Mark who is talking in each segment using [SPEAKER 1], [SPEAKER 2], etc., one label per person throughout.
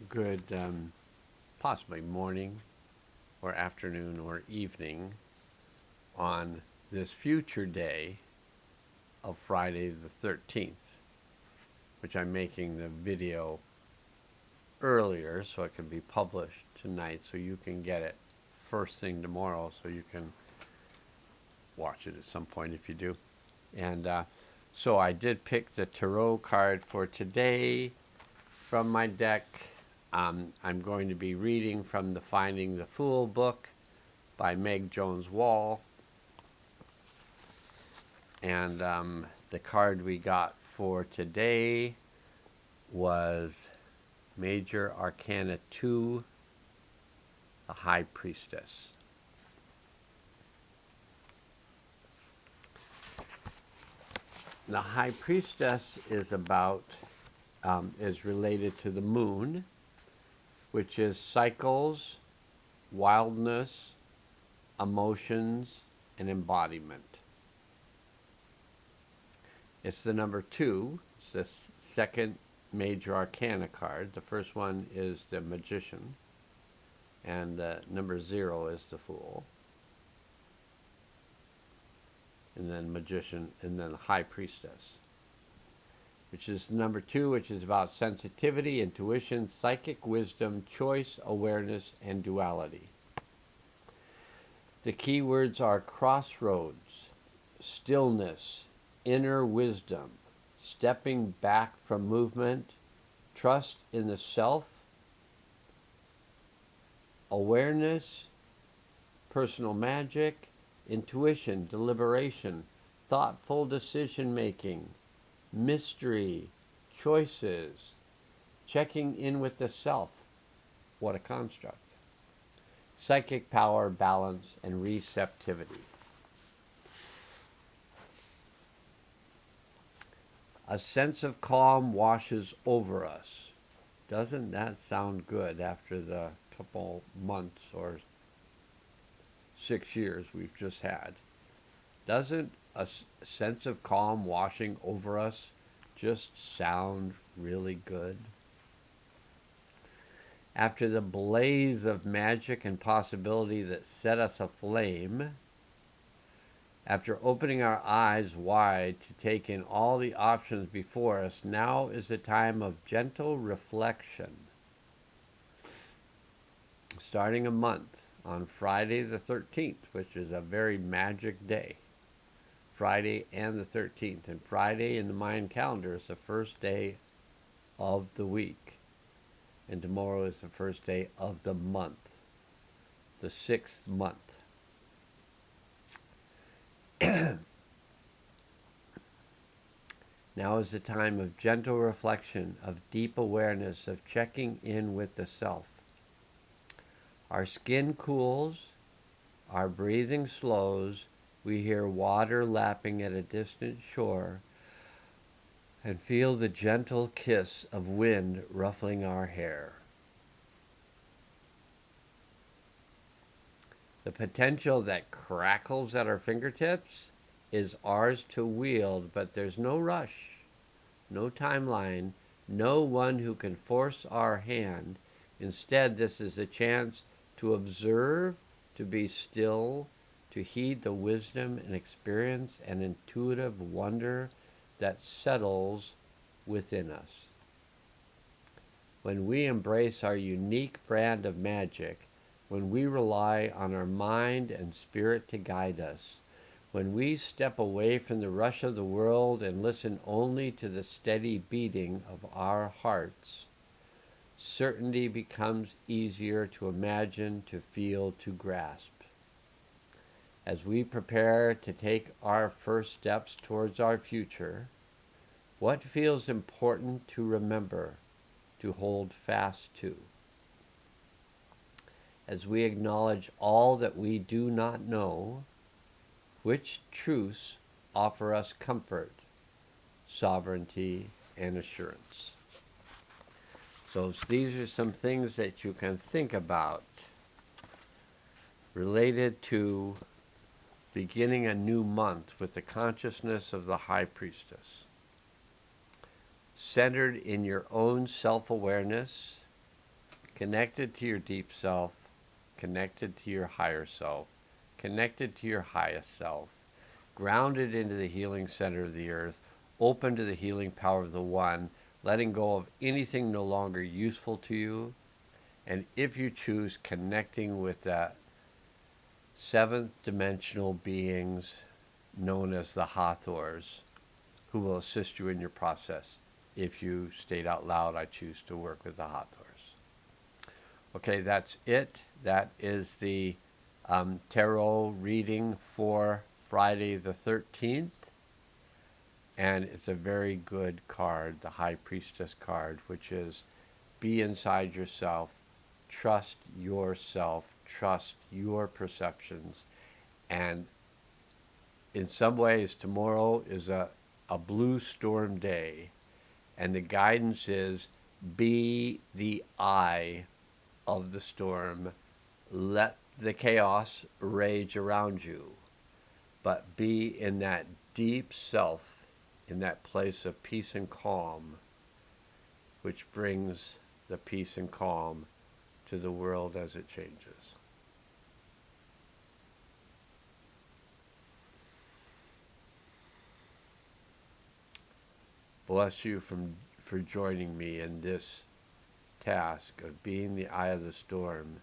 [SPEAKER 1] good, possibly morning or afternoon or evening on this future day of Friday the 13th, which I'm making the video earlier so it can be published tonight so you can get it first thing tomorrow so you can watch it at some point if you do. And so I did pick the tarot card for today from my deck. I'm going to be reading from the Finding the Fool book by Meg Jones Wall. And the card we got for today was Major Arcana 2, the High Priestess. The High Priestess is is related to the moon, which is cycles, wildness, emotions, and embodiment. It's the number 2. It's the second major arcana card. The first one is the Magician, and the number 0 is the Fool. And then Magician, and then the High Priestess, which is number 2, which is about sensitivity, intuition, psychic wisdom, choice, awareness, and duality. The key words are crossroads, stillness, inner wisdom, stepping back from movement, trust in the self, awareness, personal magic, intuition, deliberation, thoughtful decision-making, mystery, choices, checking in with the self. What a construct. Psychic power, balance, and receptivity. A sense of calm washes over us. Doesn't that sound good after the couple months or 6 years we've just had? Doesn't a sense of calm washing over us just sound really good? After the blaze of magic and possibility that set us aflame, after opening our eyes wide to take in all the options before us, now is a time of gentle reflection. Starting a month on Friday the 13th, which is a very magic day. Friday and the 13th. And Friday in the Mayan calendar is the first day of the week. And tomorrow is the first day of the month, the 6th month. Now is the time of gentle reflection, of deep awareness, of checking in with the self. Our skin cools, our breathing slows, we hear water lapping at a distant shore, and feel the gentle kiss of wind ruffling our hair. The potential that crackles at our fingertips is ours to wield, but there's no rush, no timeline, no one who can force our hand. Instead, this is a chance to observe, to be still, to heed the wisdom and experience and intuitive wonder that settles within us. When we embrace our unique brand of magic, when we rely on our mind and spirit to guide us, when we step away from the rush of the world and listen only to the steady beating of our hearts, certainty becomes easier to imagine, to feel, to grasp. As we prepare to take our first steps towards our future, what feels important to remember, to hold fast to? As we acknowledge all that we do not know, which truths offer us comfort, sovereignty, and assurance? So these are some things that you can think about related to beginning a new month with the consciousness of the High Priestess. Centered in your own self-awareness, connected to your deep self, connected to your higher self, connected to your highest self, grounded into the healing center of the earth, open to the healing power of the One, letting go of anything no longer useful to you, and if you choose, connecting with that seventh dimensional beings known as the Hathors, who will assist you in your process. If you state out loud, I choose to work with the Hathors. Okay, that's it. That is the tarot reading for Friday the 13th. And it's a very good card, the High Priestess card, which is be inside yourself, trust yourself, trust your perceptions. And in some ways, tomorrow is a blue storm day. And the guidance is be the eye of the storm. Let the chaos rage around you, but be in that deep self, in that place of peace and calm, which brings the peace and calm to the world as it changes. Bless you for joining me in this task of being the eye of the storm,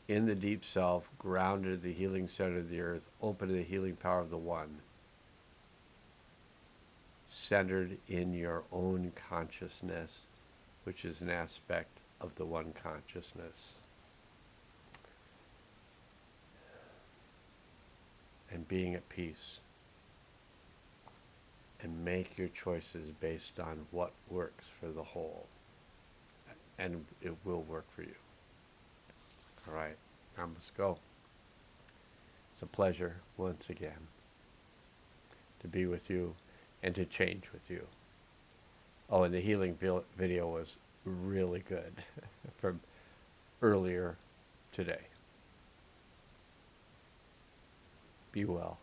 [SPEAKER 1] in the deep self, grounded at the healing center of the earth, open to the healing power of the One, centered in your own consciousness, which is an aspect of the One consciousness. And being at peace. And make your choices based on what works for the whole. And it will work for you. All right, I must go. It's a pleasure, once again, to be with you and to change with you. Oh, and the healing video was really good from earlier today. Be well.